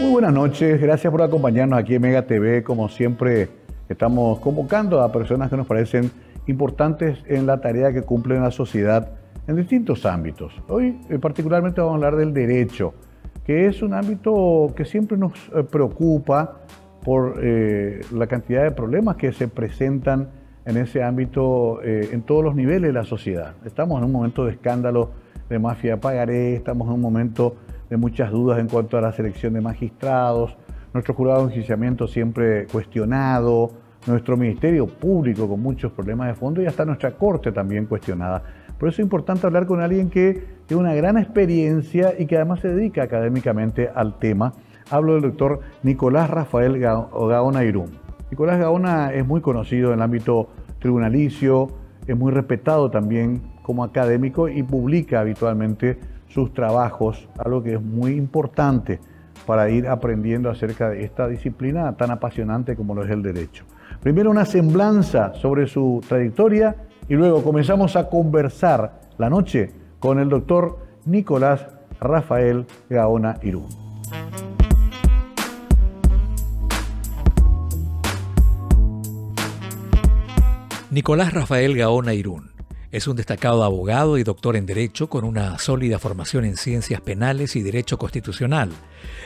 Muy buenas noches, gracias por acompañarnos aquí en Mega TV. Como siempre, estamos convocando a personas que nos parecen importantes en la tarea que cumple en la sociedad en distintos ámbitos. Hoy particularmente vamos a hablar del derecho, que es un ámbito que siempre nos preocupa por la cantidad de problemas que se presentan en ese ámbito en todos los niveles de la sociedad. Estamos en un momento de escándalo de mafia de pagaré, estamos en un momento de muchas dudas en cuanto a la selección de magistrados, nuestro jurado de enjuiciamiento siempre cuestionado, nuestro Ministerio Público con muchos problemas de fondo y hasta nuestra Corte también cuestionada. Por eso es importante hablar con alguien que tiene una gran experiencia y que además se dedica académicamente al tema. Hablo del doctor Nicolás Rafael Gaona Irún. Nicolás Gaona es muy conocido en el ámbito tribunalicio, es muy respetado también como académico y publica habitualmente sus trabajos, algo que es muy importante para ir aprendiendo acerca de esta disciplina tan apasionante como lo es el derecho. Primero una semblanza sobre su trayectoria y luego comenzamos a conversar la noche con el doctor Nicolás Rafael Gaona Irún. Nicolás Rafael Gaona Irún es un destacado abogado y doctor en Derecho con una sólida formación en Ciencias Penales y Derecho Constitucional.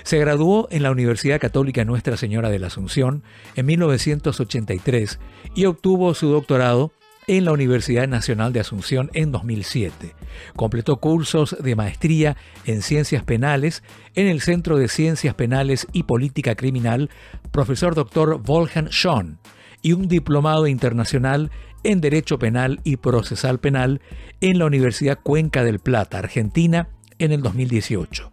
Se graduó en la Universidad Católica Nuestra Señora de la Asunción en 1983 y obtuvo su doctorado en la Universidad Nacional de Asunción en 2007. Completó cursos de maestría en Ciencias Penales en el Centro de Ciencias Penales y Política Criminal Profesor Dr. Wolfgang Schön y un diplomado internacional en Derecho Penal y Procesal Penal en la Universidad Cuenca del Plata, Argentina, en el 2018.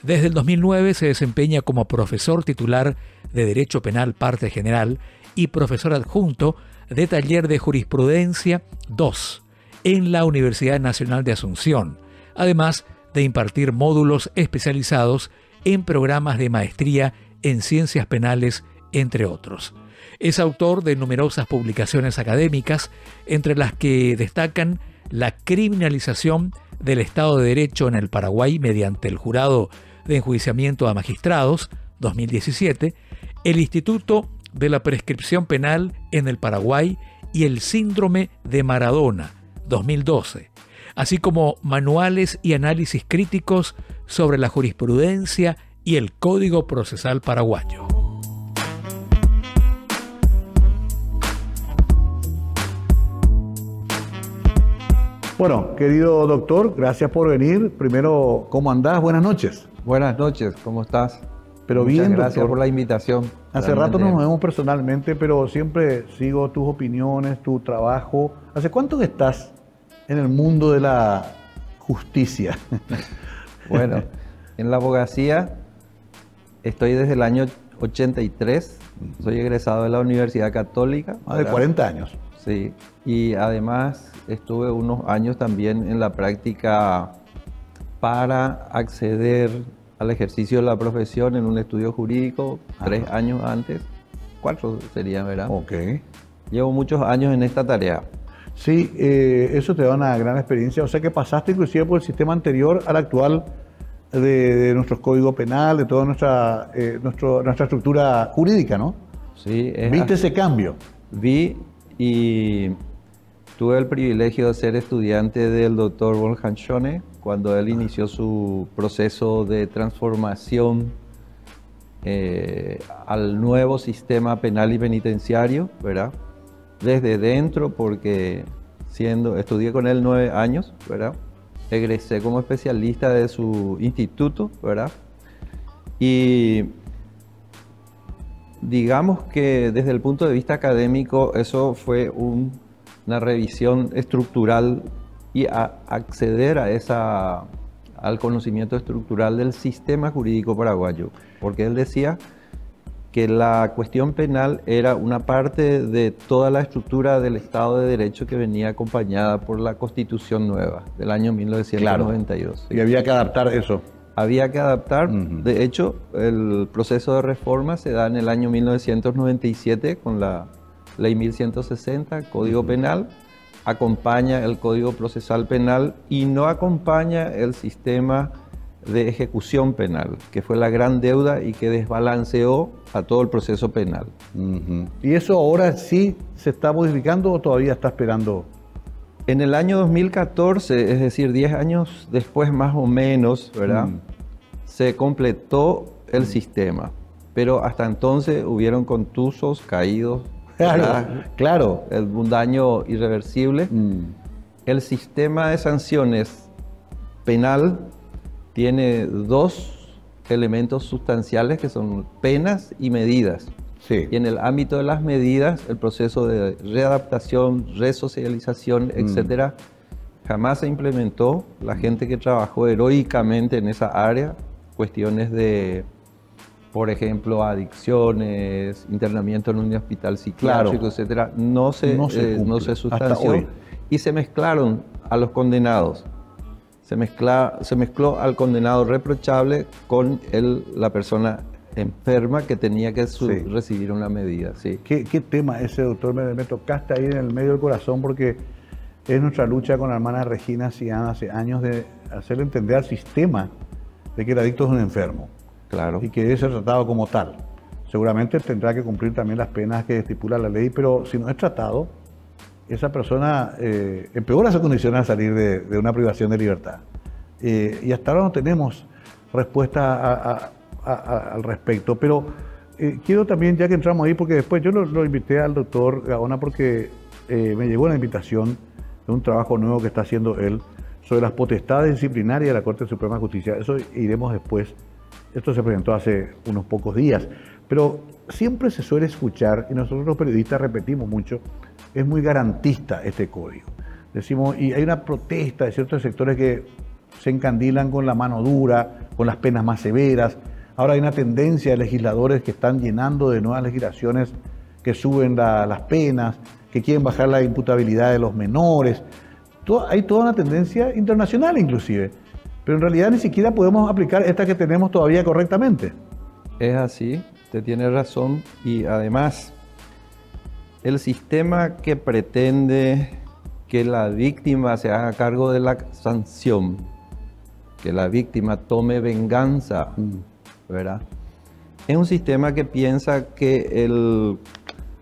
Desde el 2009 se desempeña como profesor titular de Derecho Penal Parte General y profesor adjunto de Taller de Jurisprudencia 2 en la Universidad Nacional de Asunción, además de impartir módulos especializados en programas de maestría en Ciencias Penales, entre otros. Es autor de numerosas publicaciones académicas, entre las que destacan La criminalización del Estado de Derecho en el Paraguay mediante el Jurado de Enjuiciamiento a Magistrados, 2017, El Instituto de la Prescripción Penal en el Paraguay y el Síndrome de Maradona, 2012, así como manuales y análisis críticos sobre la jurisprudencia y el Código Procesal Paraguayo. Bueno, querido doctor, gracias por venir. Primero, ¿cómo andás? Buenas noches. Buenas noches, ¿cómo estás? Pero muchas bien, gracias doctor, por la invitación. Hace rato no nos vemos personalmente, pero siempre sigo tus opiniones, tu trabajo. ¿Hace cuánto que estás en el mundo de la justicia? Bueno, en la abogacía estoy desde el año 83. Soy egresado de la Universidad Católica. Más de 40 años. Sí, y además estuve unos años también en la práctica para acceder al ejercicio de la profesión en un estudio jurídico, 3 años antes, 4 serían, ¿verdad? Ok. Llevo muchos años en esta tarea. Sí, eso te da una gran experiencia, o sea que pasaste inclusive por el sistema anterior al actual de nuestro código penal, de toda nuestra estructura jurídica, ¿no? Sí. ¿Viste ese cambio? Vi y tuve el privilegio de ser estudiante del doctor Wolfgang Schön cuando él inició su proceso de transformación al nuevo sistema penal y penitenciario, ¿verdad? Desde dentro, porque estudié con él 9 años, ¿verdad? Egresé como especialista de su instituto, ¿verdad? Y digamos que desde el punto de vista académico eso fue una revisión estructural y acceder al conocimiento estructural del sistema jurídico paraguayo, porque él decía que la cuestión penal era una parte de toda la estructura del Estado de Derecho que venía acompañada por la Constitución nueva del año 1992. Claro. Y había que adaptar eso. Había que adaptar. De hecho, el proceso de reforma se da en el año 1997 con la Ley 1160, Código Penal, acompaña el Código Procesal Penal y no acompaña el sistema de ejecución penal, que fue la gran deuda y que desbalanceó a todo el proceso penal. ¿Y eso ahora sí se está modificando o todavía está esperando? En el año 2014, es decir, 10 años después más o menos, ¿verdad? Se completó el sistema, pero hasta entonces hubieron contusos, caídos, Claro. un daño irreversible. El sistema de sanciones penal tiene dos elementos sustanciales que son penas y medidas. Sí. Y en el ámbito de las medidas, el proceso de readaptación, resocialización, etcétera, jamás se implementó. La gente que trabajó heroicamente en esa área, cuestiones de, por ejemplo, adicciones, internamiento en un hospital psiquiátrico, etcétera, no se sustanció y se mezclaron a los condenados. Se mezcló al condenado reprochable con la persona enferma que tenía que recibir una medida. Sí. ¿Qué tema ese, doctor? Me tocaste ahí en el medio del corazón porque es nuestra lucha con la hermana Regina Cian hace años de hacerle entender al sistema de que el adicto es un enfermo. Claro. Y que debe ser tratado como tal. Seguramente tendrá que cumplir también las penas que estipula la ley, pero si no es tratado, esa persona empeora su condición al salir de una privación de libertad. Y hasta ahora no tenemos respuesta al respecto, pero quiero también, ya que entramos ahí, porque después yo lo invité al doctor Gaona porque me llegó una invitación de un trabajo nuevo que está haciendo él sobre las potestades disciplinarias de la Corte Suprema de Justicia. Eso iremos después. Esto se presentó hace unos pocos días, pero siempre se suele escuchar, y nosotros los periodistas repetimos mucho, es muy garantista este código. Decimos, y hay una protesta de ciertos sectores que se encandilan con la mano dura, con las penas más severas. Ahora hay una tendencia de legisladores que están llenando de nuevas legislaciones que suben las penas, que quieren bajar la imputabilidad de los menores. Hay toda una tendencia internacional inclusive, pero en realidad ni siquiera podemos aplicar esta que tenemos todavía correctamente. Es así, usted tiene razón, y además el sistema que pretende que la víctima se haga cargo de la sanción, que la víctima tome venganza, ¿verdad? Es un sistema que piensa que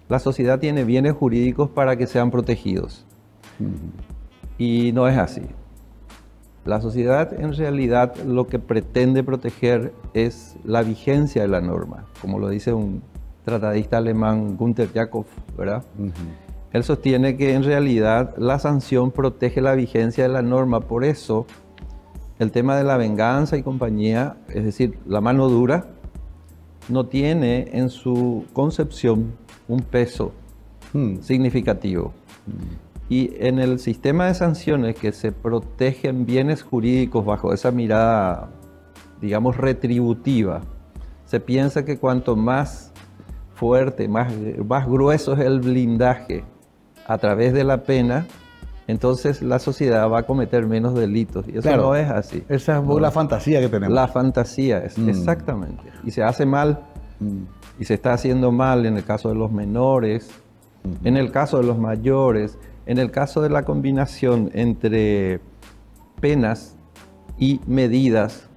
la sociedad tiene bienes jurídicos para que sean protegidos. Y no es así. La sociedad en realidad lo que pretende proteger es la vigencia de la norma, como lo dice un tratadista alemán, Günther Jakob, ¿verdad? Él sostiene que en realidad la sanción protege la vigencia de la norma, por eso el tema de la venganza y compañía, es decir, la mano dura, no tiene en su concepción un peso significativo. Y en el sistema de sanciones que se protegen bienes jurídicos bajo esa mirada, digamos, retributiva, se piensa que cuanto más fuerte, más grueso es el blindaje a través de la pena, entonces la sociedad va a cometer menos delitos. Y eso no es así. Esa es la fantasía que tenemos. La fantasía es, exactamente. Y se hace mal, y se está haciendo mal en el caso de los menores, en el caso de los mayores, en el caso de la combinación entre penas y medidas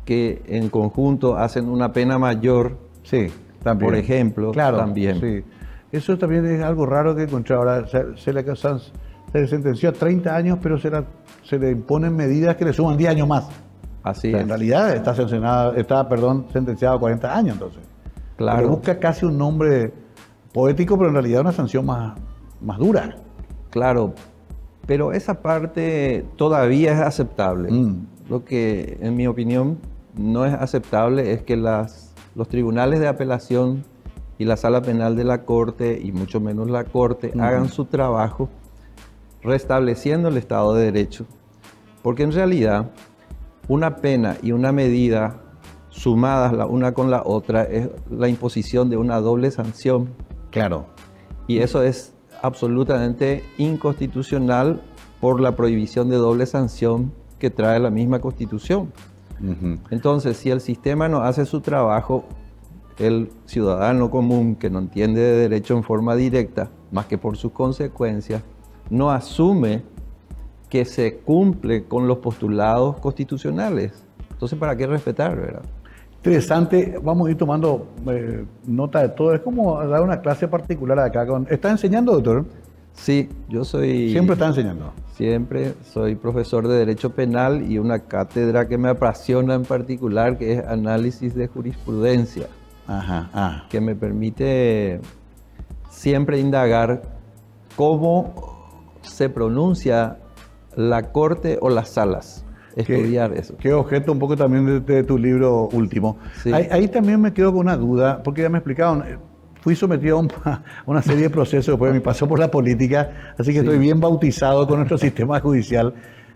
que en conjunto hacen una pena mayor. Sí, también. Por ejemplo, claro, también. Sí. Eso también es algo raro que encontré ahora. Se le sentenció a 30 años, pero se le imponen medidas que le suman 10 años más. Así es. En realidad está sentenciado a 40 años, entonces. Claro. Porque busca casi un nombre poético, pero en realidad una sanción más dura. Claro, pero esa parte todavía es aceptable. Lo que, en mi opinión, no es aceptable es que los tribunales de apelación y la sala penal de la Corte, y mucho menos la Corte, hagan su trabajo restableciendo el Estado de Derecho. Porque en realidad, una pena y una medida sumadas la una con la otra es la imposición de una doble sanción. Claro. Y eso es absolutamente inconstitucional por la prohibición de doble sanción que trae la misma Constitución. Entonces, si el sistema no hace su trabajo, el ciudadano común que no entiende de derecho en forma directa, más que por sus consecuencias, no asume que se cumple con los postulados constitucionales. Entonces, ¿para qué respetar, verdad? Interesante, vamos a ir tomando nota de todo. Es como dar una clase particular acá. ¿Está enseñando, doctor? Sí, yo soy... Siempre está enseñando. Siempre soy profesor de Derecho Penal y una cátedra que me apasiona en particular, que es Análisis de Jurisprudencia. Ajá. Que me permite siempre indagar cómo se pronuncia la corte o las salas. Estudiar eso. Que objeto un poco también de tu libro último. Sí. Ahí también me quedo con una duda, porque ya me explicaron, fui sometido a una serie de procesos después de mi paso por la política, así que estoy bien bautizado con nuestro sistema judicial.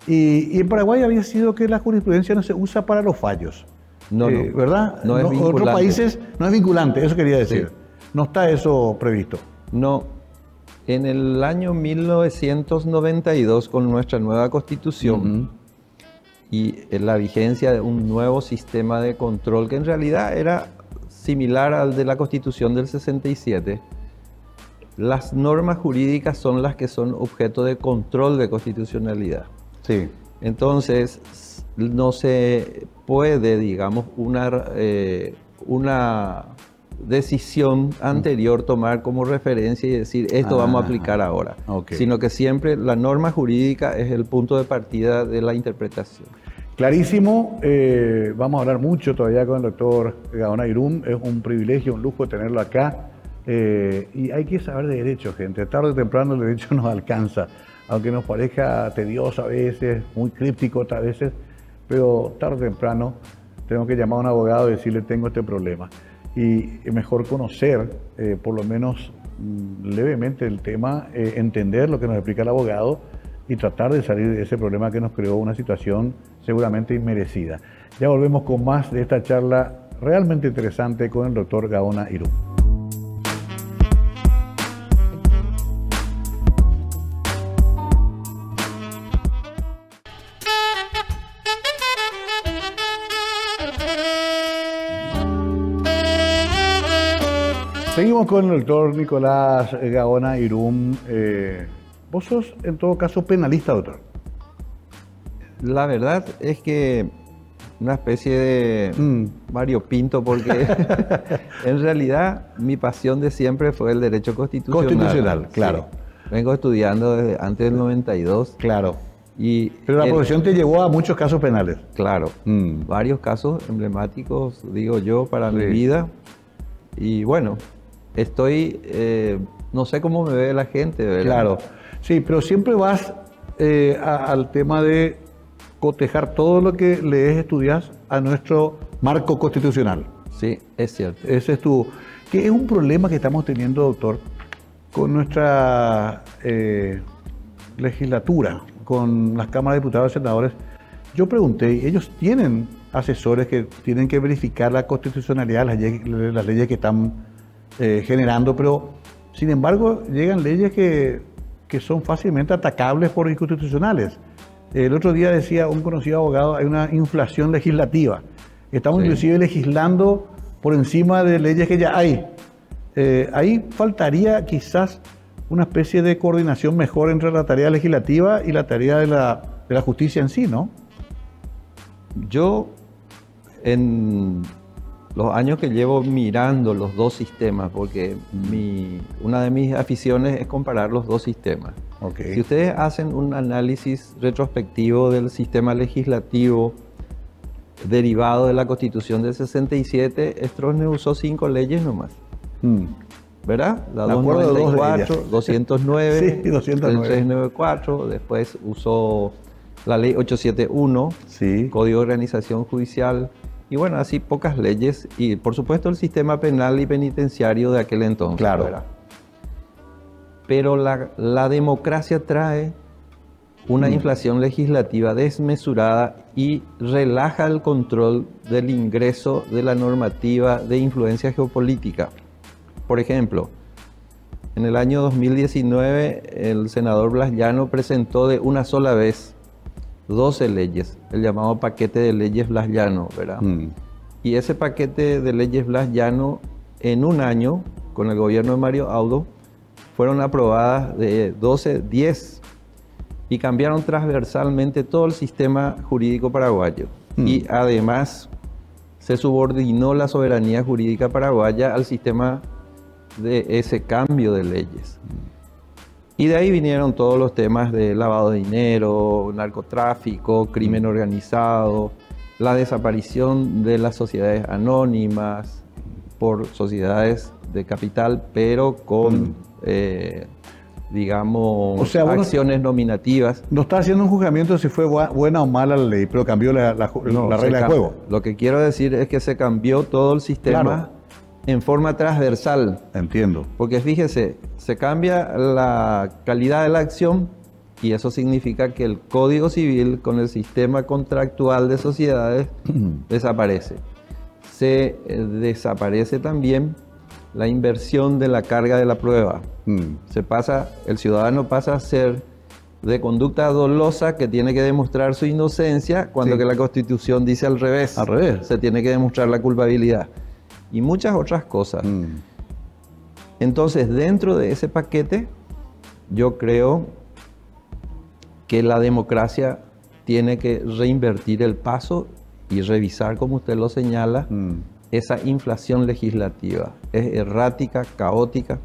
Y en Paraguay había sido que la jurisprudencia no se usa para los fallos. No, ¿verdad? No es vinculante. Otros países no es vinculante, eso quería decir. Sí. No está eso previsto. No. En el año 1992, con nuestra nueva constitución, y la vigencia de un nuevo sistema de control que en realidad era similar al de la Constitución del 67, las normas jurídicas son las que son objeto de control de constitucionalidad. Sí. Entonces, no se puede, digamos, una decisión anterior tomar como referencia y decir esto vamos a aplicar ahora, sino que siempre la norma jurídica es el punto de partida de la interpretación. Clarísimo, vamos a hablar mucho todavía con el doctor Gaona Irún, es un privilegio, un lujo tenerlo acá, y hay que saber de derecho, gente, tarde o temprano el derecho nos alcanza, aunque nos parezca tedioso a veces, muy críptico otras veces, pero tarde o temprano tenemos que llamar a un abogado y decirle tengo este problema. Y mejor conocer, por lo menos levemente el tema, entender lo que nos explica el abogado y tratar de salir de ese problema que nos creó una situación seguramente inmerecida. Ya volvemos con más de esta charla realmente interesante con el doctor Gaona Irún. Seguimos con el doctor Nicolás Gaona Irún. Vos sos, en todo caso, penalista, doctor. La verdad es que una especie de variopinto, porque en realidad mi pasión de siempre fue el derecho constitucional. Constitucional, claro. Sí. Vengo estudiando desde antes del 92. Claro. Pero la profesión te llevó a muchos casos penales. Claro. Varios casos emblemáticos, digo yo, para mi vida. Y bueno, estoy, no sé cómo me ve la gente, ¿verdad? Claro, sí, pero siempre vas al tema de cotejar todo lo que lees, estudias a nuestro marco constitucional. Sí, es cierto. Ese es que es un problema que estamos teniendo, doctor, con nuestra legislatura, con las cámaras de diputados y senadores. Yo pregunté, y ellos tienen asesores que tienen que verificar la constitucionalidad de las leyes que están generando, pero sin embargo llegan leyes que son fácilmente atacables por inconstitucionales. El otro día decía un conocido abogado, hay una inflación legislativa. Estamos inclusive legislando por encima de leyes que ya hay. Ahí faltaría quizás una especie de coordinación mejor entre la tarea legislativa y la tarea de la justicia en sí, ¿no? Yo, en los años que llevo mirando los dos sistemas, porque una de mis aficiones es comparar los dos sistemas. Si ustedes hacen un análisis retrospectivo del sistema legislativo derivado de la Constitución del 67, Stroessner usó 5 leyes nomás. ¿Verdad? La 294, 209, sí, 209. El 394, después usó la ley 871, Código de Organización Judicial, y bueno, así pocas leyes, y por supuesto el sistema penal y penitenciario de aquel entonces. Claro. ¿Verdad? Pero la democracia trae una inflación legislativa desmesurada y relaja el control del ingreso de la normativa de influencia geopolítica. Por ejemplo, en el año 2019 el senador Blas Llano presentó de una sola vez 12 leyes, el llamado paquete de leyes Blas Llano, ¿verdad? Y ese paquete de leyes Blas Llano, en un año, con el gobierno de Mario Audo, fueron aprobadas de 12, 10 y cambiaron transversalmente todo el sistema jurídico paraguayo. Y además se subordinó la soberanía jurídica paraguaya al sistema de ese cambio de leyes. Y de ahí vinieron todos los temas de lavado de dinero, narcotráfico, crimen organizado, la desaparición de las sociedades anónimas por sociedades de capital, pero con, digamos, o sea, bueno, acciones nominativas. No está haciendo un juzgamiento de si fue buena o mala la ley, pero cambió la regla de juego. Lo que quiero decir es que se cambió todo el sistema, claro, en forma transversal. Entiendo. Porque fíjese, se cambia la calidad de la acción y eso significa que el Código Civil con el sistema contractual de sociedades desaparece. Se desaparece también la inversión de la carga de la prueba. El ciudadano pasa a ser de conducta dolosa que tiene que demostrar su inocencia, cuando que la Constitución dice al revés. Al revés. Se tiene que demostrar la culpabilidad. Y muchas otras cosas. Entonces, dentro de ese paquete, yo creo que la democracia tiene que reinvertir el paso y revisar, como usted lo señala, esa inflación legislativa. Es errática, caótica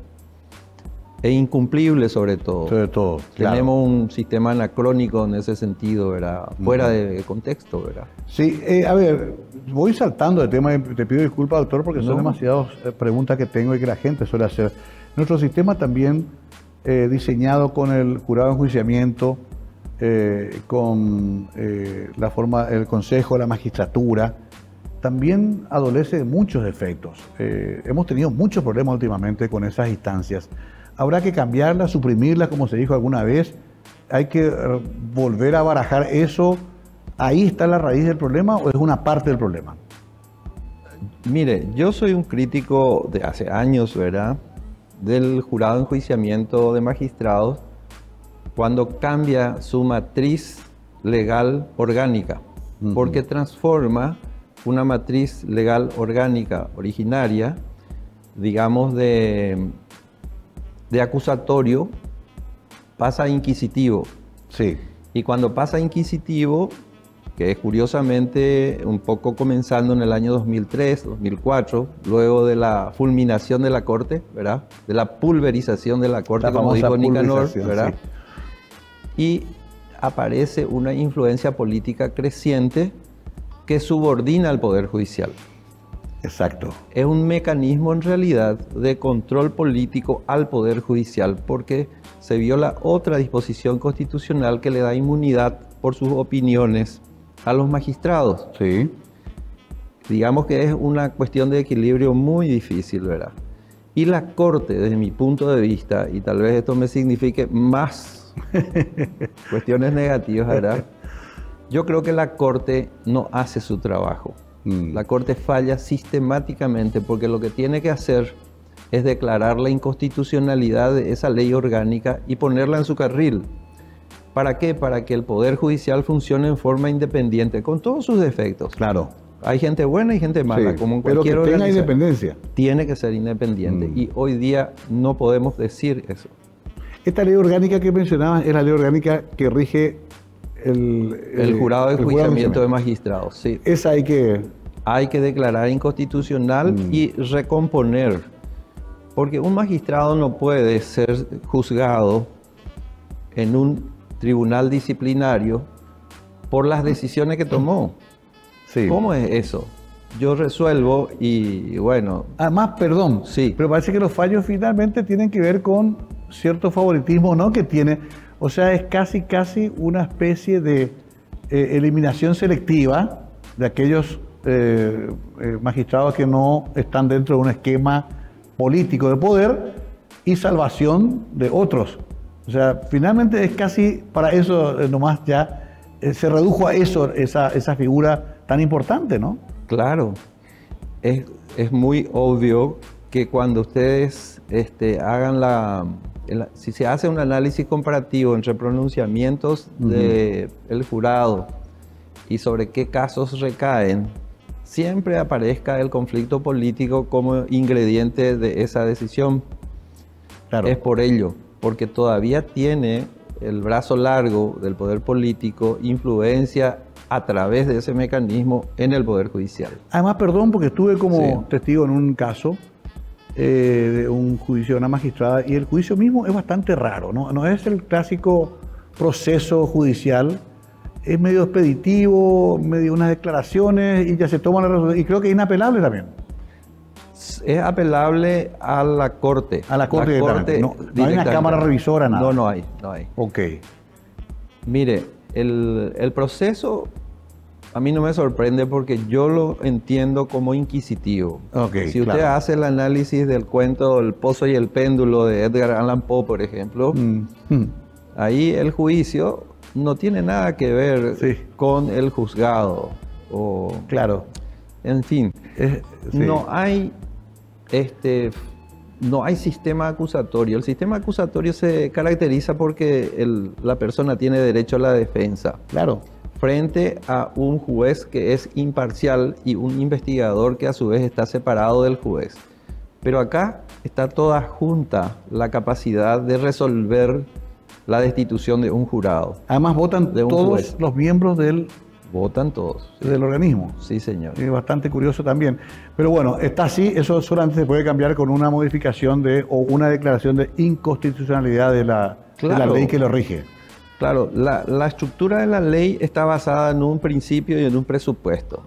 e incumplible sobre todo. Sobre todo, claro. Tenemos un sistema anacrónico en ese sentido, ¿verdad? Fuera de contexto, ¿verdad? Sí, a ver, voy saltando de tema, te pido disculpas, doctor, porque son demasiadas preguntas que tengo y que la gente suele hacer. Nuestro sistema también diseñado con el jurado de enjuiciamiento, con el consejo de la magistratura, también adolece de muchos defectos. Hemos tenido muchos problemas últimamente con esas instancias. Habrá que cambiarlas, suprimirlas, como se dijo alguna vez. Hay que volver a barajar eso. ¿Ahí está la raíz del problema o es una parte del problema? Mire, yo soy un crítico de hace años, ¿verdad?, del jurado de enjuiciamiento de magistrados cuando cambia su matriz legal orgánica, porque transforma una matriz legal orgánica originaria, digamos, de acusatorio, pasa a inquisitivo. Sí. Y cuando pasa a inquisitivo, que es curiosamente un poco comenzando en el año 2003, 2004, luego de la fulminación de la Corte, ¿verdad?, de la pulverización de la Corte, como dijo Nicanor, ¿verdad? Sí. Y aparece una influencia política creciente que subordina al Poder Judicial. Exacto. Es un mecanismo en realidad de control político al Poder Judicial, porque se viola otra disposición constitucional que le da inmunidad por sus opiniones a los magistrados. Sí. Digamos que es una cuestión de equilibrio muy difícil, ¿verdad? Y la Corte, desde mi punto de vista, y tal vez esto me signifique más cuestiones negativas, ¿verdad? Yo creo que la Corte no hace su trabajo. La Corte falla sistemáticamente porque lo que tiene que hacer es declarar la inconstitucionalidad de esa ley orgánica y ponerla en su carril. ¿Para qué? Para que el Poder Judicial funcione en forma independiente, con todos sus defectos. Claro. Hay gente buena y gente mala, sí, como en cualquier pero que tenga independencia. Tiene que ser independiente y hoy día no podemos decir eso. Esta ley orgánica que mencionabas es la ley orgánica que rige el jurado de enjuiciamiento de magistrados. Sí. Esa hay que declarar inconstitucional y recomponer, porque un magistrado no puede ser juzgado en un tribunal disciplinario por las decisiones que tomó. Sí. ¿Cómo es eso? Yo resuelvo y bueno... Además, perdón, sí, pero parece que los fallos finalmente tienen que ver con cierto favoritismo, ¿no?, que tiene. O sea, es casi una especie de eliminación selectiva de aquellos magistrados que no están dentro de un esquema político de poder y salvación de otros. O sea, finalmente es casi para eso nomás ya se redujo a eso, esa figura tan importante, ¿no? Claro. Es muy obvio que cuando ustedes hagan si se hace un análisis comparativo entre pronunciamientos del jurado y sobre qué casos recaen, siempre aparezca el conflicto político como ingrediente de esa decisión. Claro. Es por ello, porque todavía tiene el brazo largo del poder político, influencia a través de ese mecanismo en el Poder Judicial. Además, perdón, porque estuve como Sí. testigo en un caso de un juicio de una magistrada y el juicio mismo es bastante raro, ¿no? No es el clásico proceso judicial, es medio expeditivo, medio unas declaraciones y ya se toma la resolución. Y creo que es inapelable también. Es apelable a la Corte. A la Corte directamente. No hay una directamente. cámara revisora, nada. No, no hay. Ok. Mire, el proceso a mí no me sorprende porque yo lo entiendo como inquisitivo. Ok, Si usted claro. hace el análisis del cuento El Pozo y el Péndulo de Edgar Allan Poe, por ejemplo, ahí el juicio no tiene nada que ver Sí. con el juzgado. O, Claro. en fin, Sí. no hay sistema acusatorio. El sistema acusatorio se caracteriza porque la persona tiene derecho a la defensa Claro. frente a un juez que es imparcial y un investigador que a su vez está separado del juez. Pero acá está toda junta la capacidad de resolver la destitución de un jurado. Además votan De un todos juez. los miembros del Votan todos. organismo. Sí, señor. Es bastante curioso también. Pero bueno, está así, eso solamente se puede cambiar con una modificación o una declaración de inconstitucionalidad de la Claro. ley que lo rige. Claro, la estructura de la ley está basada en un principio y en un presupuesto.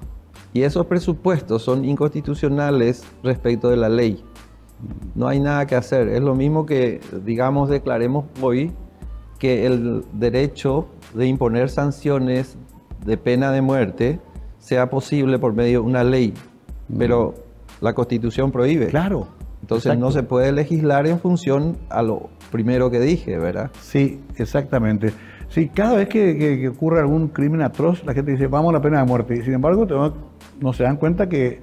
Y esos presupuestos son inconstitucionales respecto de la ley. No hay nada que hacer. Es lo mismo que, digamos, declaremos hoy que el derecho de imponer sanciones de pena de muerte sea posible por medio de una ley. Pero la Constitución prohíbe. Claro. Entonces exacto. no se puede legislar en función a lo primero que dije, ¿verdad? Sí, exactamente. Sí, cada vez que ocurre algún crimen atroz, la gente dice, vamos a la pena de muerte. Y sin embargo, no se dan cuenta que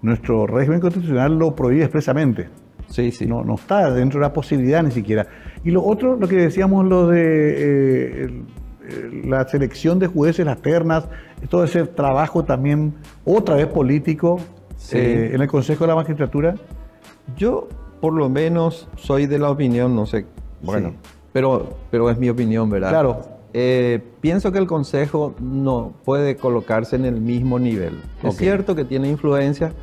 nuestro régimen constitucional lo prohíbe expresamente. Sí, sí. No está dentro de la posibilidad ni siquiera. Y lo otro, lo que decíamos, lo de la selección de jueces, las ternas, todo ese trabajo también, otra vez político, Sí. en el Consejo de la Magistratura. Yo, por lo menos, soy de la opinión, no sé, bueno, Sí. pero es mi opinión, ¿verdad? Claro. Pienso que el Consejo no puede colocarse en el mismo nivel. Ok. Es cierto que tiene influencia,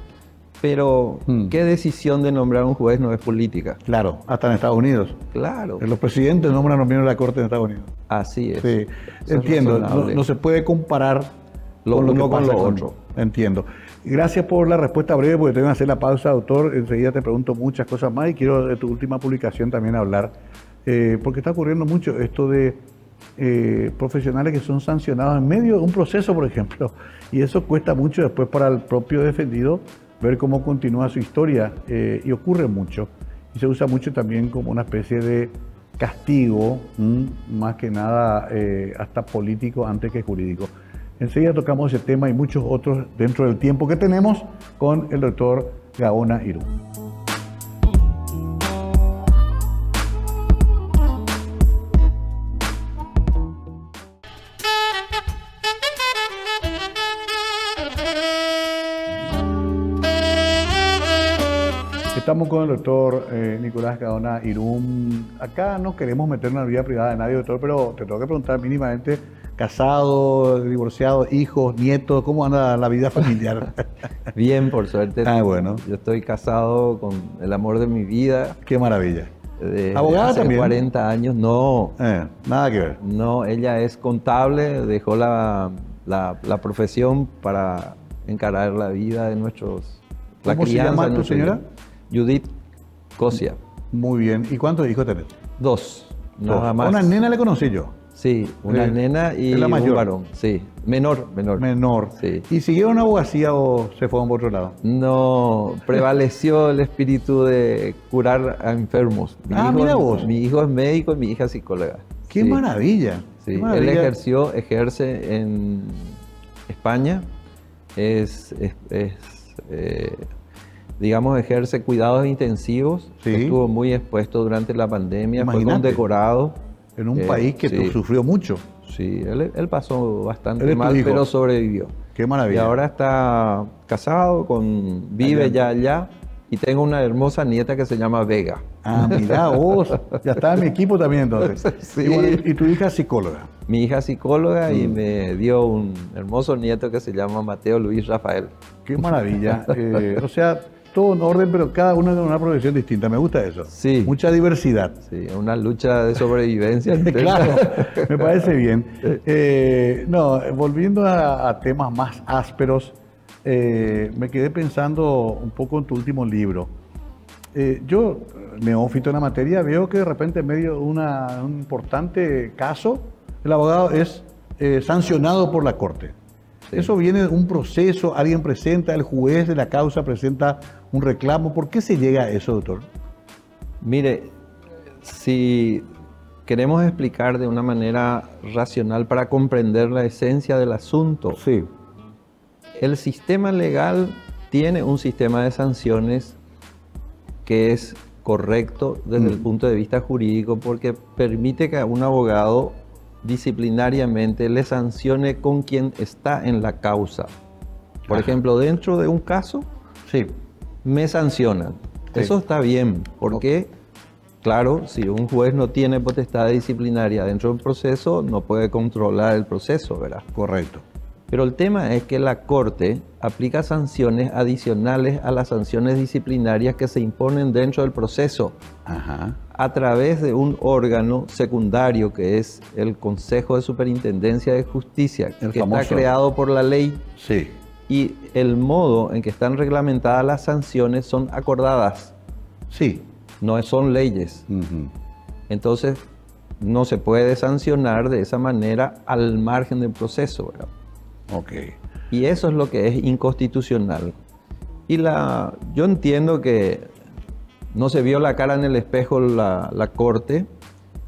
pero ¿qué decisión de nombrar un juez no es política? Claro, hasta en Estados Unidos. Claro, Los presidentes nombran a los miembros de la Corte en Estados Unidos. así es. Sí, Eso es entiendo. razonable. No se puede comparar Lo con lo uno que con pasa lo con otro. Entiendo. Gracias por la respuesta breve, porque tengo que hacer la pausa, doctor. Enseguida te pregunto muchas cosas más y quiero de tu última publicación también hablar, porque está ocurriendo mucho esto de profesionales que son sancionados en medio de un proceso, por ejemplo, y eso cuesta mucho después para el propio defendido ver cómo continúa su historia, y ocurre mucho. Y se usa mucho también como una especie de castigo, más que nada hasta político antes que jurídico. Enseguida tocamos ese tema y muchos otros dentro del tiempo que tenemos con el doctor Gaona Irún. Estamos con el doctor Nicolás Gaona Irún. Acá no queremos meternos en la vida privada de nadie, doctor, pero te tengo que preguntar mínimamente, casado, divorciado, hijos, nietos, ¿cómo anda la vida familiar? Bien, por suerte. Ah, bueno. Yo estoy casado con el amor de mi vida. Qué maravilla. De ¿Abogada hace también? 40 años. No, Nada que ver. no, ella es contable, dejó la profesión para encarar la vida de nuestros... La ¿Cómo se crianza llama de tu nuestros señora? hijos. Judith Cosia. Muy bien. ¿Y cuántos hijos tenés? 2, nada Dos. más. Una nena le conocí yo. Sí, una nena y es la mayor. un varón. Sí, menor. Menor. Sí. ¿Y siguieron abogacía o se fueron por otro lado? No, prevaleció el espíritu de curar a enfermos. Mira vos. Mi hijo es médico y mi hija es psicóloga. ¡Qué Sí, maravilla! sí. Qué Él maravilla. ejerce en España. Digamos, ejerce cuidados intensivos. Sí. Estuvo muy expuesto durante la pandemia. Fue Imagínate. condecorado. En un país que sí. sufrió mucho. Sí, él pasó Él bastante es tu mal, hijo. pero sobrevivió. ¡Qué Y maravilla! ahora está casado, vive Allá. ya allá y tengo una hermosa nieta que se llama Vega. Ah, mirá vos, ya está en mi equipo también entonces. Sí. Y, bueno, y tu hija es psicóloga. Mi hija es psicóloga y me dio un hermoso nieto que se llama Mateo Luis Rafael. Qué maravilla. O sea, todo en orden, pero cada uno con una profesión distinta. Me gusta eso. Sí. Mucha diversidad. Sí, una lucha de sobrevivencia. Claro, me parece bien. No, volviendo a temas más ásperos, me quedé pensando un poco en tu último libro. Yo, neófito en la materia, veo que de repente en medio de un importante caso, el abogado es sancionado por la corte. Sí. Eso viene de un proceso, alguien presenta, el juez de la causa presenta un reclamo. ¿Por qué se llega a eso, doctor? Mire, si queremos explicar de una manera racional para comprender la esencia del asunto, sí. El sistema legal tiene un sistema de sanciones que es correcto desde el punto de vista jurídico porque permite que a un abogado disciplinariamente le sancione con quien está en la causa. Por ejemplo, dentro de un caso, sí, me sancionan. Sí. Eso está bien, porque, claro, si un juez no tiene potestad disciplinaria dentro de un proceso, no puede controlar el proceso, ¿verdad? Correcto. Pero el tema es que la Corte aplica sanciones adicionales a las sanciones disciplinarias que se imponen dentro del proceso. Ajá. A través de un órgano secundario que es el Consejo de Superintendencia de Justicia, que está creado por la ley. Sí. Y el modo en que están reglamentadas las sanciones son acordadas. Sí. No son leyes. Entonces, no se puede sancionar de esa manera al margen del proceso, ¿verdad? Okay. Y eso es lo que es inconstitucional. Y yo entiendo que no se vio la cara en el espejo la Corte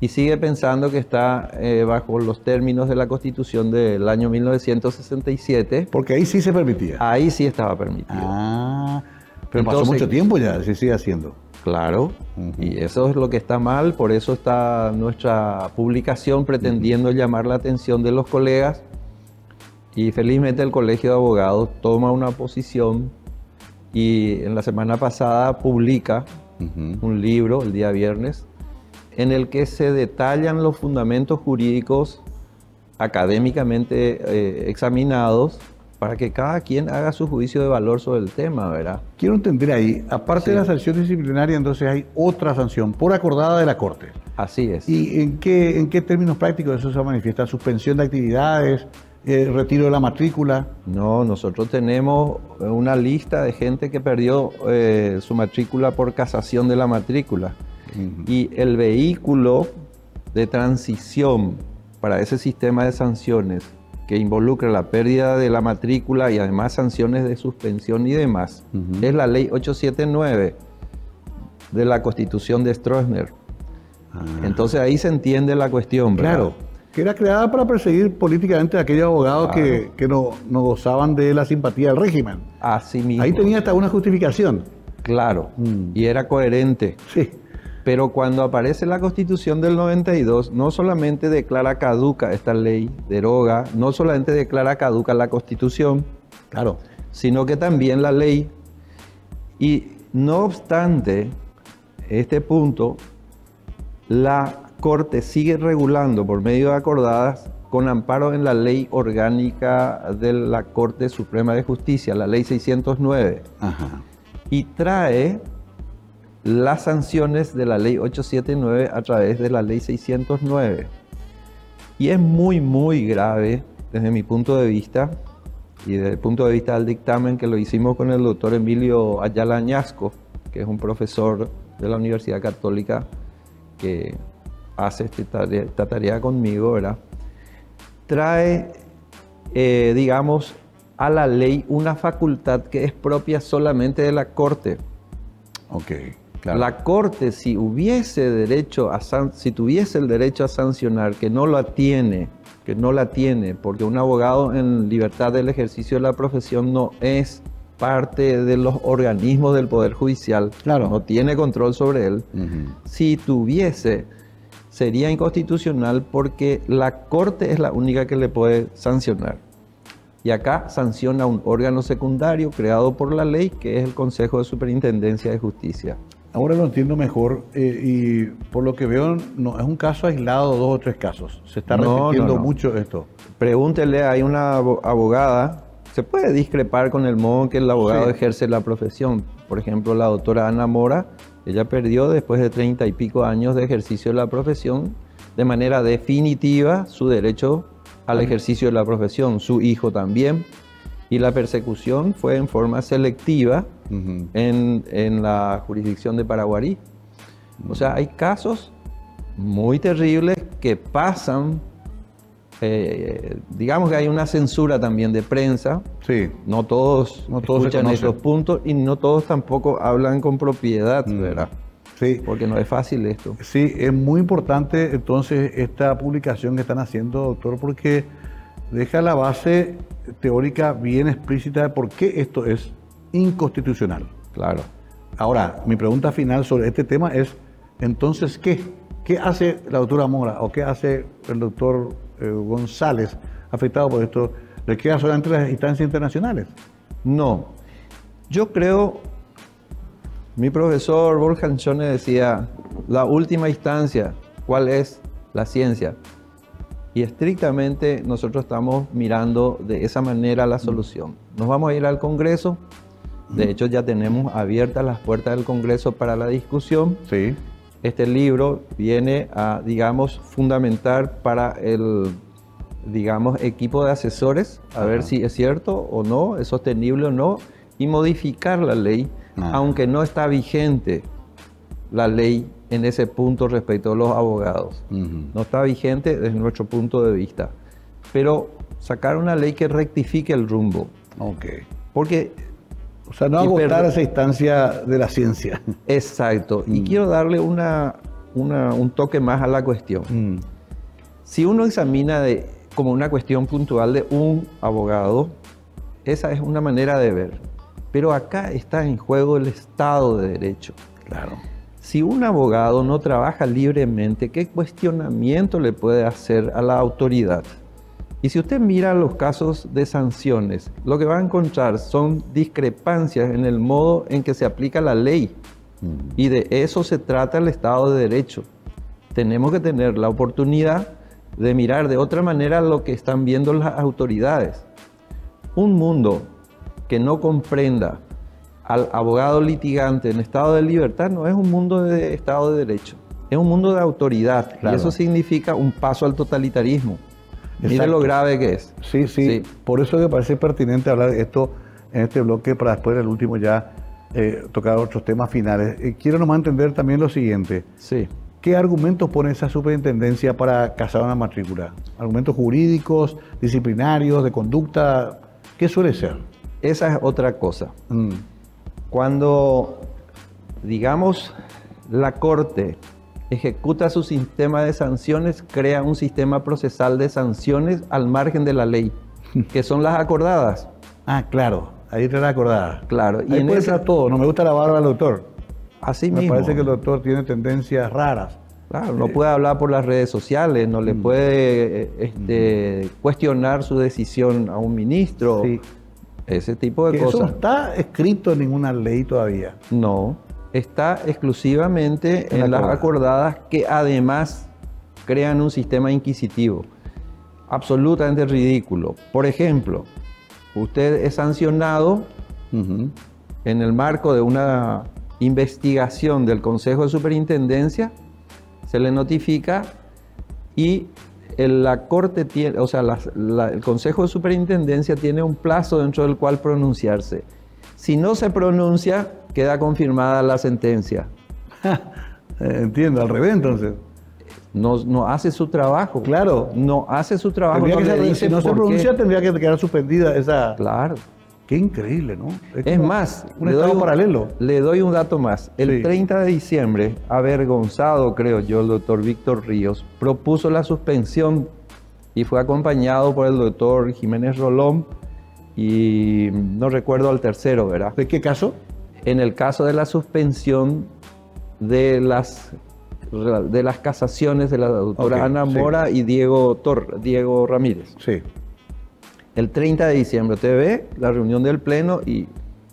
y sigue pensando que está bajo los términos de la Constitución del año 1967. Porque ahí sí se permitía. Ahí sí estaba permitido. Ah, pero entonces, pasó mucho tiempo ya, se sigue haciendo. Claro, y eso es lo que está mal, por eso está nuestra publicación pretendiendo llamar la atención de los colegas. Y felizmente el Colegio de Abogados toma una posición y en la semana pasada publica un libro, el día viernes, en el que se detallan los fundamentos jurídicos académicamente examinados para que cada quien haga su juicio de valor sobre el tema, ¿verdad? Quiero entender ahí, aparte de la sanción disciplinaria, entonces hay otra sanción por acordada de la Corte. Así es. ¿Y en qué términos prácticos eso se manifiesta? ¿Suspensión de actividades? ¿Retiro de la matrícula? No, nosotros tenemos una lista de gente que perdió su matrícula por casación de la matrícula. Y el vehículo de transición para ese sistema de sanciones que involucra la pérdida de la matrícula y además sanciones de suspensión y demás, es la ley 879 de la Constitución de Stroessner. Entonces ahí se entiende la cuestión, ¿verdad? Claro. Que era creada para perseguir políticamente a aquellos abogados que no gozaban de la simpatía del régimen. Así mismo. Ahí tenía hasta una justificación. Claro, y era coherente. Sí. Pero cuando aparece la Constitución del 92, no solamente declara caduca esta ley, deroga, no solamente declara caduca la Constitución, claro, sino que también la ley. Y no obstante este punto, la Corte sigue regulando por medio de acordadas con amparo en la Ley Orgánica de la Corte Suprema de Justicia, la Ley 609. Ajá. Y trae las sanciones de la Ley 879 a través de la Ley 609. Y es muy, muy grave desde mi punto de vista y desde el punto de vista del dictamen que lo hicimos con el doctor Emilio Ayala Añasco, que es un profesor de la Universidad Católica que hace esta tarea conmigo, ¿verdad? Trae, digamos, a la ley una facultad que es propia solamente de la Corte. Ok, claro. La Corte, si tuviese el derecho a sancionar, que no la tiene, porque un abogado en libertad del ejercicio de la profesión no es parte de los organismos del Poder Judicial, claro, no tiene control sobre él. Si tuviese, sería inconstitucional porque la Corte es la única que le puede sancionar. Y acá sanciona un órgano secundario creado por la ley, que es el Consejo de Superintendencia de Justicia. Ahora lo entiendo mejor y por lo que veo no es un caso aislado, 2 o 3 casos. Se está repitiendo mucho esto. Pregúntele, hay una abogada, se puede discrepar con el modo en que el abogado ejerce la profesión. Por ejemplo, la doctora Ana Mora, ella perdió después de 30 y pico años de ejercicio de la profesión de manera definitiva su derecho al ejercicio de la profesión, su hijo también, y la persecución fue en forma selectiva en la jurisdicción de Paraguarí. O sea, hay casos muy terribles que pasan, digamos que hay una censura también de prensa, no todos escuchan esos puntos y no todos tampoco hablan con propiedad, ¿verdad? Sí. Porque no es fácil esto. Sí, es muy importante entonces esta publicación que están haciendo, doctor, porque deja la base teórica bien explícita de por qué esto es inconstitucional. Claro. Ahora, mi pregunta final sobre este tema es, entonces, ¿qué? ¿Qué hace la doctora Mora o qué hace el doctor González afectado por esto? ¿Le queda solamente las instancias internacionales? No. Yo creo, mi profesor Borja Anchone decía, la última instancia, ¿cuál es? La ciencia. Y estrictamente nosotros estamos mirando de esa manera la solución. Nos vamos a ir al Congreso. De hecho, ya tenemos abiertas las puertas del Congreso para la discusión. Sí. Este libro viene a, digamos, fundamentar para el, digamos, equipo de asesores, a ver si es cierto o no, es sostenible o no, y modificar la ley, aunque no está vigente la ley en ese punto respecto a los abogados. No está vigente desde nuestro punto de vista. Pero sacar una ley que rectifique el rumbo. Porque... O sea, no agotar esa instancia de la ciencia. Exacto. Y quiero darle un toque más a la cuestión. Si uno examina como una cuestión puntual de un abogado, esa es una manera de ver. Pero acá está en juego el Estado de Derecho. Claro. Si un abogado no trabaja libremente, ¿qué cuestionamiento le puede hacer a la autoridad? Y si usted mira los casos de sanciones, lo que va a encontrar son discrepancias en el modo en que se aplica la ley. Y de eso se trata el Estado de Derecho. Tenemos que tener la oportunidad de mirar de otra manera lo que están viendo las autoridades. Un mundo que no comprenda al abogado litigante en estado de libertad no es un mundo de Estado de Derecho, es un mundo de autoridad. Claro. Y eso significa un paso al totalitarismo. Mire lo grave que es. Sí. Por eso me parece pertinente hablar de esto en este bloque para después del último ya tocar otros temas finales. Quiero nomás entender también lo siguiente. Sí. ¿Qué argumentos pone esa superintendencia para casar una matrícula? ¿Argumentos jurídicos, disciplinarios, de conducta? ¿Qué suele ser? Esa es otra cosa. Cuando, digamos, la Corte ejecuta su sistema de sanciones, crea un sistema procesal de sanciones al margen de la ley, que son las acordadas. Claro, ahí está la acordada. Claro. Y en esa todo, no me gusta la barba del doctor. Así mismo. Me parece que el doctor tiene tendencias raras. Claro, no puede hablar por las redes sociales, no le puede cuestionar su decisión a un ministro, ese tipo de cosas. ¿Eso está escrito en ninguna ley todavía? No. Está exclusivamente en las acordadas, que además crean un sistema inquisitivo absolutamente ridículo. Por ejemplo, usted es sancionado en el marco de una investigación del Consejo de Superintendencia, se le notifica y la Corte tiene, o sea, el Consejo de Superintendencia tiene un plazo dentro del cual pronunciarse. Si no se pronuncia, queda confirmada la sentencia. Entiendo, al revés entonces. No hace su trabajo. Claro. No hace su trabajo. Si no se pronuncia, tendría que quedar suspendida esa... Claro. Qué increíble, ¿no? Es más, un estado paralelo. Le doy un dato más. El 30 de diciembre, avergonzado, creo yo, el doctor Víctor Ríos propuso la suspensión y fue acompañado por el doctor Jiménez Rolón y no recuerdo al tercero, ¿verdad? ¿De qué caso? En el caso de la suspensión de las casaciones de la doctora Ana Mora y Diego Ramírez. Sí. El 30 de diciembre usted ve la reunión del Pleno y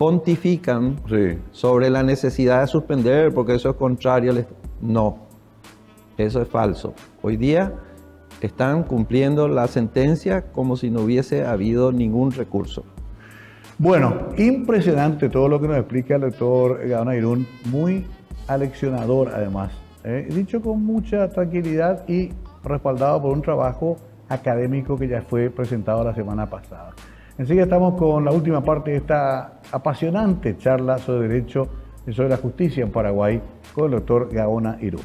pontifican Sí. sobre la necesidad de suspender porque eso es contrario al No, eso es falso. Hoy día están cumpliendo la sentencia como si no hubiese habido ningún recurso. Bueno, impresionante todo lo que nos explica el doctor Gaona Irún, muy aleccionador además, dicho con mucha tranquilidad y respaldado por un trabajo académico que ya fue presentado la semana pasada. Enseguida estamos con la última parte de esta apasionante charla sobre derecho y sobre la justicia en Paraguay con el doctor Gaona Irún.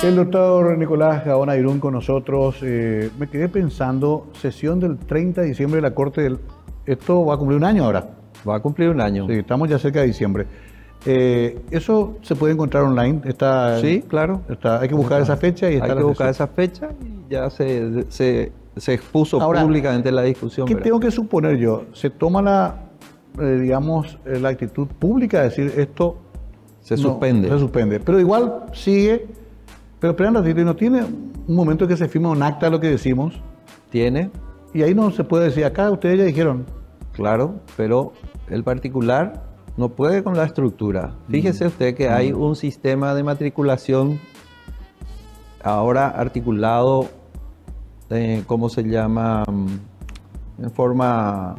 El doctor Nicolás Gaona Irún con nosotros. Me quedé pensando, sesión del 30 de diciembre de la Corte, esto va a cumplir un año ahora. Va a cumplir un año. Sí, estamos ya cerca de diciembre. ¿Eso se puede encontrar online? Sí, claro. Hay que buscar esa fecha y está Hay la que buscar sesión. esa fecha y ya se expuso Ahora, públicamente la discusión. ¿Qué ¿verdad? tengo que suponer yo? ¿Se toma la actitud pública de decir esto? Se No, suspende. Se suspende. Pero igual sigue. Pero espera un ratito, ¿y no tiene un momento que se firma un acta de lo que decimos? Tiene, Y ahí no se puede decir, acá ustedes ya dijeron. claro, pero el particular no puede con la estructura. Fíjese usted que hay un sistema de matriculación ahora articulado, ¿cómo se llama? En forma,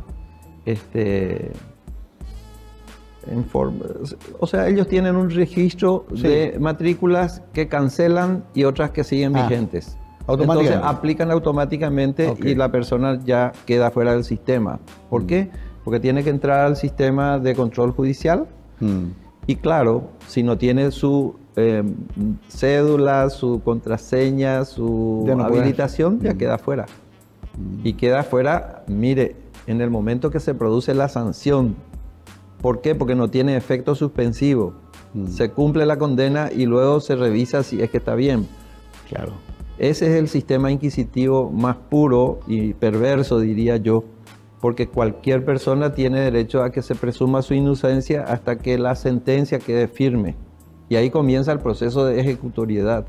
o sea, ellos tienen un registro Sí. de matrículas que cancelan y otras que siguen vigentes. Automáticamente. Entonces aplican automáticamente Ok. y la persona ya queda fuera del sistema. ¿Por qué? Porque tiene que entrar al sistema de control judicial y claro, si no tiene su cédula, su contraseña, su Ya no puede. habilitación, ya queda fuera. Y queda fuera, mire, en el momento que se produce la sanción. ¿Por qué? Porque no tiene efecto suspensivo. Se cumple la condena y luego se revisa si es que está bien. Claro. Ese es el sistema inquisitivo más puro y perverso, diría yo, porque cualquier persona tiene derecho a que se presuma su inocencia hasta que la sentencia quede firme. Y ahí comienza el proceso de ejecutoriedad.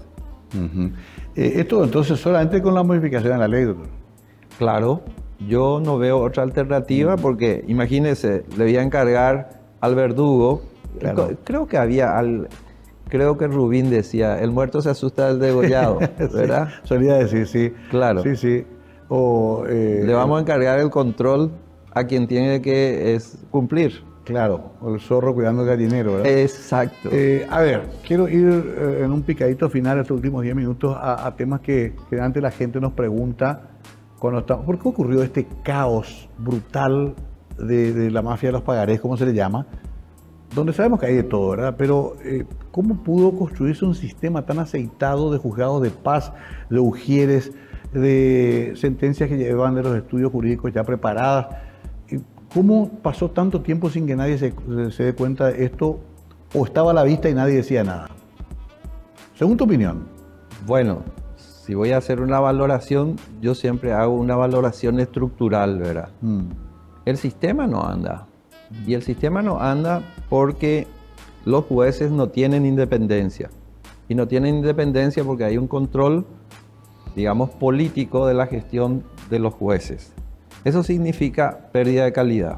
Esto entonces solamente con la modificación de la ley, doctor. Claro, yo no veo otra alternativa porque, imagínese, le voy a encargar al verdugo. Claro. Creo que Rubín decía, el muerto se asusta del degollado, ¿verdad? Sí, solía decir, sí. Claro. Sí, sí. O, Le vamos a encargar el control a quien tiene que cumplir. Claro, o el zorro cuidando el gallinero, ¿verdad? Exacto. A ver, quiero ir en un picadito final estos últimos 10 minutos a temas que antes la gente nos pregunta cuando estamos. ¿Por qué ocurrió este caos brutal de la mafia de los pagarés, como se le llama? Donde sabemos que hay de todo, ¿verdad? Pero ¿cómo pudo construirse un sistema tan aceitado de juzgados de paz, de ujieres, de sentencias que llevaban de los estudios jurídicos ya preparadas? ¿Cómo pasó tanto tiempo sin que nadie se dé cuenta de esto? ¿O estaba a la vista y nadie decía nada? Según tu opinión. Bueno, si voy a hacer una valoración, yo siempre hago una valoración estructural, ¿verdad? El sistema no anda. Y el sistema no anda porque los jueces no tienen independencia. Y no tienen independencia porque hay un control, digamos, político de la gestión de los jueces. Eso significa pérdida de calidad.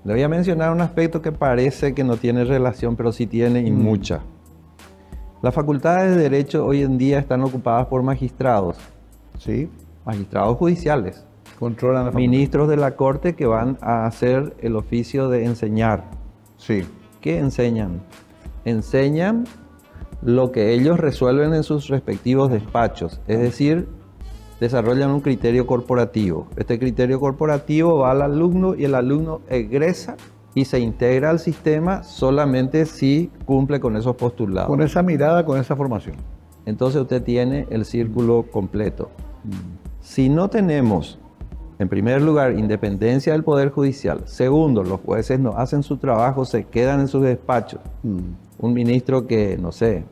Le voy a mencionar un aspecto que parece que no tiene relación, pero sí tiene y mucha. Las facultades de derecho hoy en día están ocupadas por magistrados, ¿Sí? magistrados judiciales, Controlan la ministros de la corte que van a hacer el oficio de enseñar. Sí. ¿Qué enseñan? Enseñan lo que ellos resuelven en sus respectivos despachos, es decir, desarrollan un criterio corporativo. Este criterio corporativo va al alumno y el alumno egresa y se integra al sistema solamente si cumple con esos postulados. Con esa mirada, con esa formación. Entonces usted tiene el círculo completo. Si no tenemos, en primer lugar, independencia del Poder Judicial. Segundo, los jueces no hacen su trabajo, se quedan en sus despachos. Un ministro que, no sé,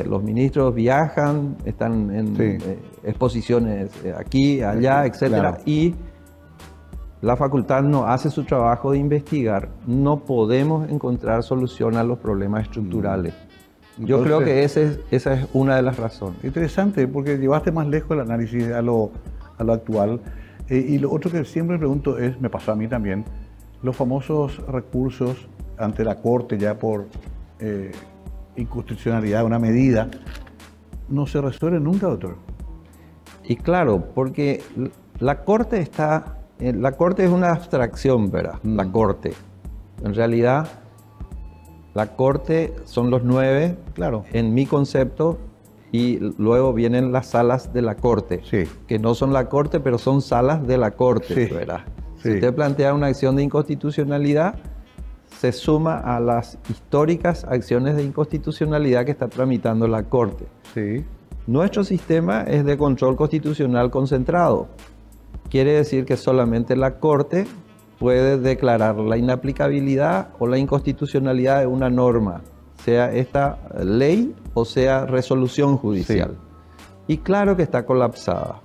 los ministros viajan, están en exposiciones aquí, allá, etcétera, claro. y la facultad no hace su trabajo de investigar, no podemos encontrar solución a los problemas estructurales. Yo creo que esa es una de las razones. Interesante, porque llevaste más lejos el análisis a lo actual. Y lo otro que siempre me pregunto es, me pasó a mí también, los famosos recursos ante la Corte ya por inconstitucionalidad de una medida, no se resuelven nunca, doctor. Y claro, porque la Corte es una abstracción, ¿verdad? La Corte. En realidad, la Corte son los 9, claro, en mi concepto, y luego vienen las salas de la Corte, sí, que no son la Corte, pero son salas de la Corte, sí, ¿verdad? Sí. Si usted plantea una acción de inconstitucionalidad, se suma a las históricas acciones de inconstitucionalidad que está tramitando la Corte. Sí. Nuestro sistema es de control constitucional concentrado. Quiere decir que solamente la Corte puede declarar la inaplicabilidad o la inconstitucionalidad de una norma, sea esta ley o sea resolución judicial. Sí. Y claro que está colapsada.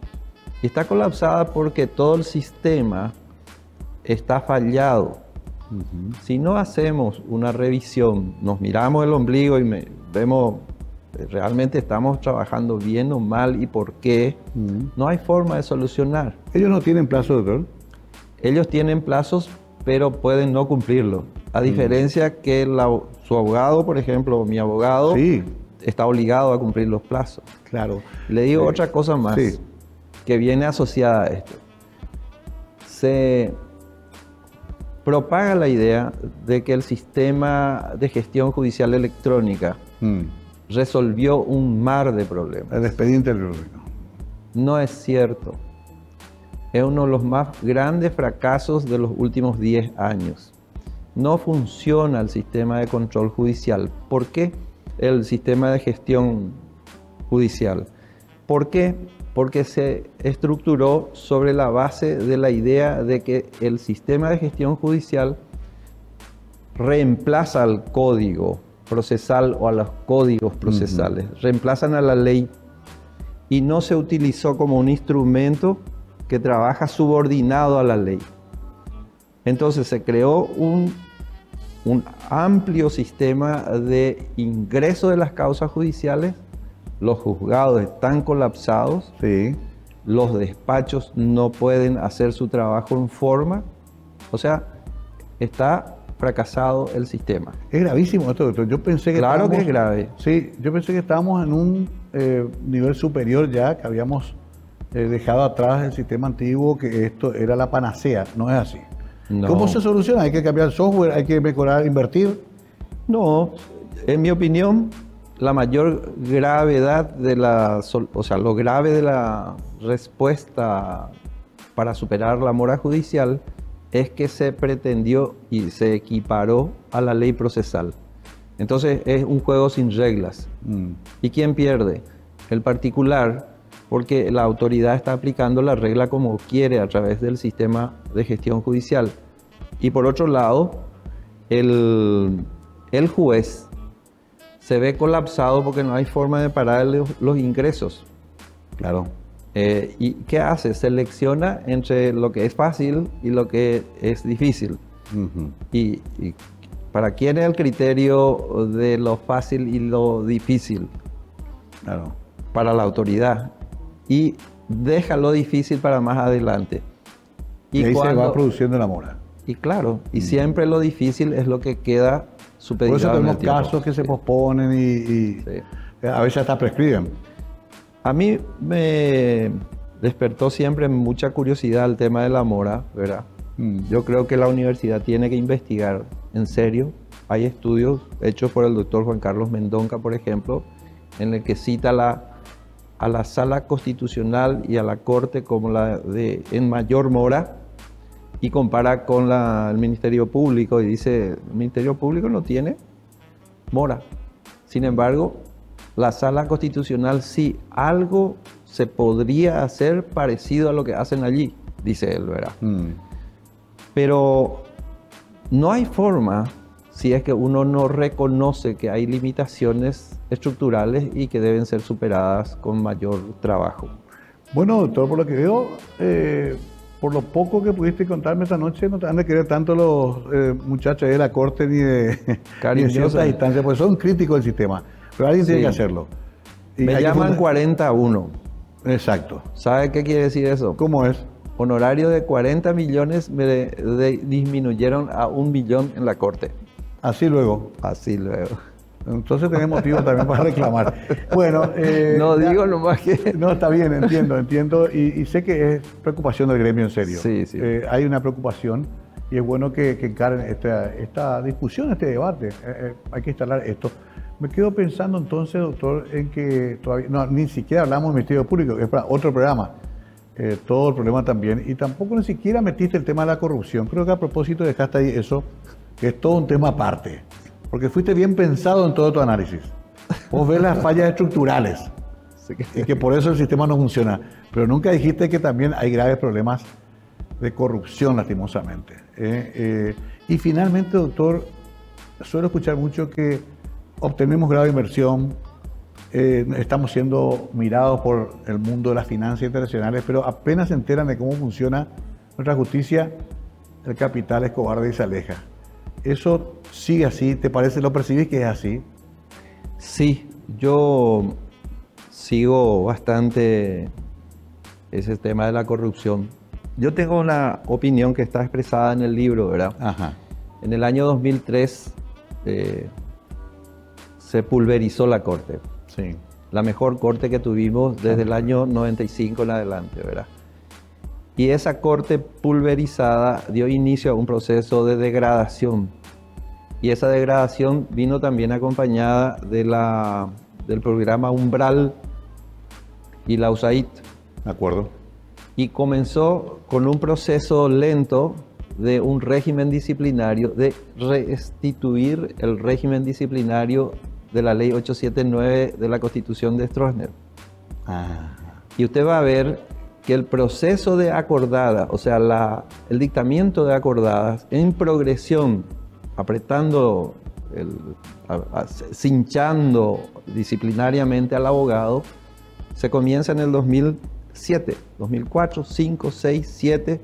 Y está colapsada porque todo el sistema está fallado. Si no hacemos una revisión, nos miramos el ombligo y vemos realmente estamos trabajando bien o mal y por qué, no hay forma de solucionar. ¿Ellos no tienen plazo, doctor? Ellos tienen plazos, pero pueden no cumplirlo. A diferencia que su abogado, por ejemplo, mi abogado, sí, está obligado a cumplir los plazos. Claro. Le digo otra cosa más, sí, que viene asociada a esto. Se propaga la idea de que el sistema de gestión judicial electrónica resolvió un mar de problemas. El expediente electrónico. No es cierto. Es uno de los más grandes fracasos de los últimos 10 años. No funciona el sistema de control judicial. ¿Por qué el sistema de gestión judicial? ¿Por qué? Porque se estructuró sobre la base de la idea de que el sistema de gestión judicial reemplaza al código procesal o a los códigos procesales, reemplazan a la ley y no se utilizó como un instrumento que trabaja subordinado a la ley. Entonces se creó un amplio sistema de ingreso de las causas judiciales, los juzgados están colapsados, sí, los despachos no pueden hacer su trabajo en forma, o sea, está fracasado el sistema. Es gravísimo esto, doctor. Yo pensé que claro que es grave. Sí, yo pensé que estábamos en un nivel superior ya, que habíamos dejado atrás el sistema antiguo, que esto era la panacea. No es así. No. ¿Cómo se soluciona? ¿Hay que cambiar el software? ¿Hay que mejorar, invertir? No, en mi opinión, la mayor gravedad lo grave de la respuesta para superar la mora judicial es que se pretendió y se equiparó a la ley procesal. Entonces es un juego sin reglas. ¿Y quién pierde? El particular, porque la autoridad está aplicando la regla como quiere a través del sistema de gestión judicial. Y por otro lado, el juez se ve colapsado porque no hay forma de parar los ingresos. Claro. ¿Y qué hace? Selecciona entre lo que es fácil y lo que es difícil. Y ¿para quién es el criterio de lo fácil y lo difícil? Claro. Para la autoridad. Y deja lo difícil para más adelante. Y ahí se va produciendo la mora. Y claro, y siempre lo difícil es lo que queda supeditado. Por eso tenemos casos que se posponen y a veces hasta prescriben. A mí me despertó siempre mucha curiosidad el tema de la mora, ¿verdad? Yo creo que la universidad tiene que investigar en serio. Hay estudios hechos por el doctor Juan Carlos Mendonca, por ejemplo, en el que cita a la Sala Constitucional y a la Corte como la en mayor mora y compara con el Ministerio Público y dice, el Ministerio Público no tiene mora. Sin embargo, la Sala Constitucional sí, algo se podría hacer parecido a lo que hacen allí, dice él, ¿verdad? Pero no hay forma si es que uno no reconoce que hay limitaciones estructurales y que deben ser superadas con mayor trabajo. Bueno, doctor, por lo que veo, por lo poco que pudiste contarme esta noche, no te han de querer tanto los muchachos de la corte ni de ciertas instancias, porque son críticos del sistema. Pero alguien tiene que hacerlo. Y me llaman 40-1. Exacto. ¿Sabe qué quiere decir eso? ¿Cómo es? Honorario de 40 millones me disminuyeron a 1 millón en la corte. Así luego. Así luego. Entonces tenemos motivo también para reclamar. Bueno, no digo nomás que... No, está bien, entiendo. Y sé que es preocupación del gremio, en serio. Sí. Hay una preocupación y es bueno que encaren esta discusión, este debate. Hay que instalar esto. Me quedo pensando entonces, doctor, en que todavía... No, ni siquiera hablamos del Ministerio Público, que es para otro programa. Todo el problema también. Y tampoco ni siquiera metiste el tema de la corrupción. Creo que a propósito dejaste ahí eso, que es todo un tema aparte. Porque fuiste bien pensado en todo tu análisis. Vos ves las fallas estructurales y que por eso el sistema no funciona. Pero nunca dijiste que también hay graves problemas de corrupción, lastimosamente. Y finalmente, doctor, suelo escuchar mucho que obtenemos grave inversión, estamos siendo mirados por el mundo de las finanzas internacionales, pero apenas se enteran de cómo funciona nuestra justicia, el capital es cobarde y se aleja. ¿Eso sigue así? ¿Te parece? ¿Lo percibís que es así? Sí, yo sigo bastante ese tema de la corrupción. Yo tengo una opinión que está expresada en el libro, ¿verdad? Ajá. En el año 2003 se pulverizó la corte. Sí. La mejor corte que tuvimos desde el año 95 en adelante, ¿verdad? Y esa corte pulverizada dio inicio a un proceso de degradación. Y esa degradación vino también acompañada del programa Umbral y la USAID. De acuerdo. Y comenzó con un proceso lento de un régimen disciplinario, de restituir el régimen disciplinario de la ley 879 de la Constitución de Stroessner. Y usted va a ver que el proceso de acordada, o sea, el dictamiento de acordadas en progresión, apretando, cinchando disciplinariamente al abogado, se comienza en el 2007, 2004, 5, 6, 7,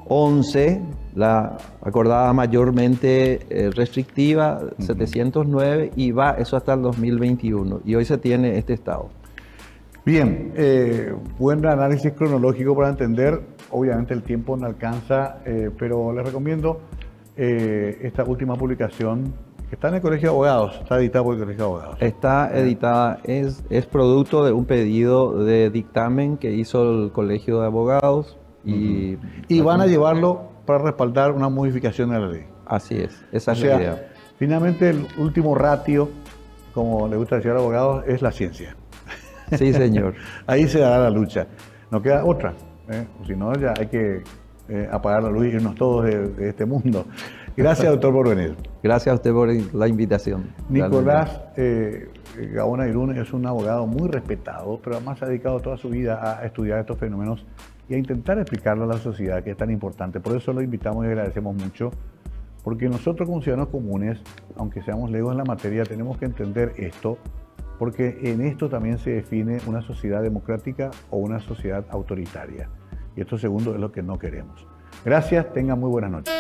11, la acordada mayormente restrictiva, 709, y va eso hasta el 2021. Y hoy se tiene este estado. Bien, buen análisis cronológico para entender. Obviamente el tiempo no alcanza, pero les recomiendo esta última publicación que está en el Colegio de Abogados, está editada por el Colegio de Abogados. Está editada, es producto de un pedido de dictamen que hizo el Colegio de Abogados y van a llevarlo para respaldar una modificación de la ley. Así es, esa es la idea. Finalmente el último ratio, como le gusta decir a los abogados, es la ciencia. Sí, señor. Ahí se dará la lucha. No queda otra. Si no, ya hay que apagar la luz y irnos todos de este mundo. Gracias, doctor, por venir. Gracias a usted por la invitación. Nicolás Gaona Irún es un abogado muy respetado, pero además ha dedicado toda su vida a estudiar estos fenómenos y a intentar explicarlo a la sociedad, que es tan importante. Por eso lo invitamos y agradecemos mucho, porque nosotros como ciudadanos comunes, aunque seamos legos en la materia, tenemos que entender esto, porque en esto también se define una sociedad democrática o una sociedad autoritaria. Y esto segundo es lo que no queremos. Gracias, tengan muy buenas noches.